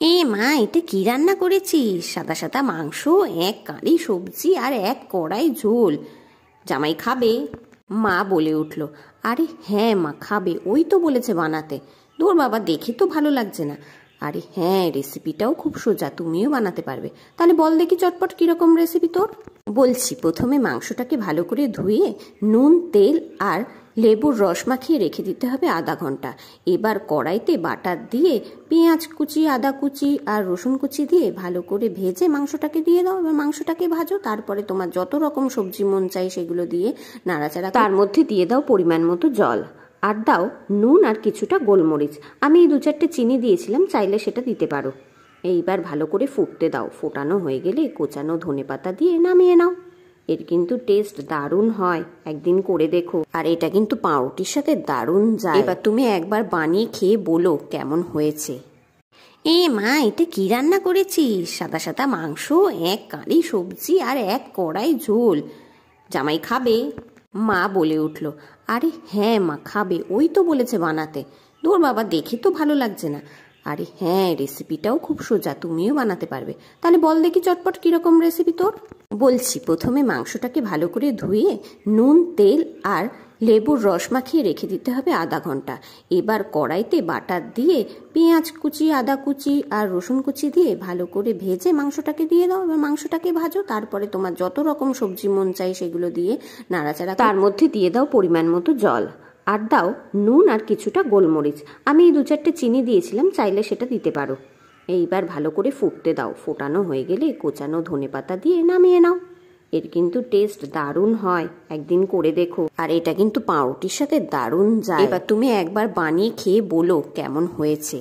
এ মা, এটা কি রান্না করেছিস? সাদা সাদা মাংস, এক কারি সবজি আর এক কড়াই ঝোল। জামাই খাবে? মা বলে উঠল। আরে হ্যাঁ মা, খাবে, ওই তো বলেছে বানাতে। দূর বাবা, দেখে তো ভালো লাগছে না। আরে হ্যাঁ, রেসিপিটাও খুব সোজা, তুমিও বানাতে পারবে। তাহলে বল দেখি চটপট কিরকম রেসিপি তোর। বলছি, প্রথমে মাংসটাকে ভালো করে ধুয়ে নুন, তেল আর লেবুর রস মাখিয়ে রেখে দিতে হবে আধা ঘন্টা। এবার কড়াইতে বাটার দিয়ে পেঁয়াজ কুচি, আদা কুচি আর রসুন কুচি দিয়ে ভালো করে ভেজে মাংসটাকে দিয়ে দাও। এবার মাংসটাকে ভাজো, তারপরে তোমার যত রকম সবজি মন চাই সেগুলো দিয়ে নাড়াচাড়া, তার মধ্যে দিয়ে দাও পরিমাণ মতো জল, আর দাও নুন আর কিছুটা গোলমরিচ। আমি 2-4টে চিনি দিয়েছিলাম, চাইলে সেটা দিতে পারো। এইবার ভালো করে ফুটতে দাও। ফোটানো হয়ে গেলে কোচানো ধনেপাতা দিয়ে নামিয়ে নাও। এর কিন্তু টেস্ট দারুণ হয়, একদিন করে দেখো। আর এটা কিন্তু পাউরুটির সাথে দারুণ যায়। এবার তুমি একবার বানিয়ে খেয়ে বলো কেমন হয়েছে। এ মা, এটা কি রান্না করেছিস? সাদা সাদা মাংস, এক কারি সবজি আর এক কড়াই ঝোল। জামাই খাবে? মা বলে উঠল। আরে হ্যাঁ মা, খাবে, ওই তো বলেছে বানাতে। দূর বাবা, দেখে তো ভালো লাগছে না। আরে হ্যাঁ, রেসিপিটাও খুব সোজা, তুমিও বানাতে পারবে। তাহলে বল দেখি চটপট কিরকম রেসিপি তোর। বলছি, প্রথমে মাংসটাকে ভালো করে ধুয়ে নুন, তেল আর লেবুর রস মাখিয়ে রেখে দিতে হবে আধা ঘন্টা। এবার কড়াইতে বাটার দিয়ে পেঁয়াজ কুচি, আদা কুচি আর রসুন কুচি দিয়ে ভালো করে ভেজে মাংসটাকে দিয়ে দাও। এবার মাংসটাকে ভাজো, তারপরে তোমার যত রকম সবজি মন চাই সেগুলো দিয়ে নাড়াচাড়া, তার মধ্যে দিয়ে দাও পরিমাণ মতো জল, আর দাও নুন আর কিছুটা গোলমরিচ। আমি 2-4টে চিনি দিয়েছিলাম, চাইলে সেটা দিতে পারো। এইবার ভালো করে ফুটতে দাও। ফোটানো হয়ে গেলে কোচানো ধনেপাতা দিয়ে নামিয়ে নাও। এর কিন্তু টেস্ট দারুণ হয়, একদিন করে দেখো। আর এটা কিন্তু পাউরুটির সাথে দারুণ যায়। এবার তুমি একবার বানিয়ে খেয়ে বলো কেমন হয়েছে।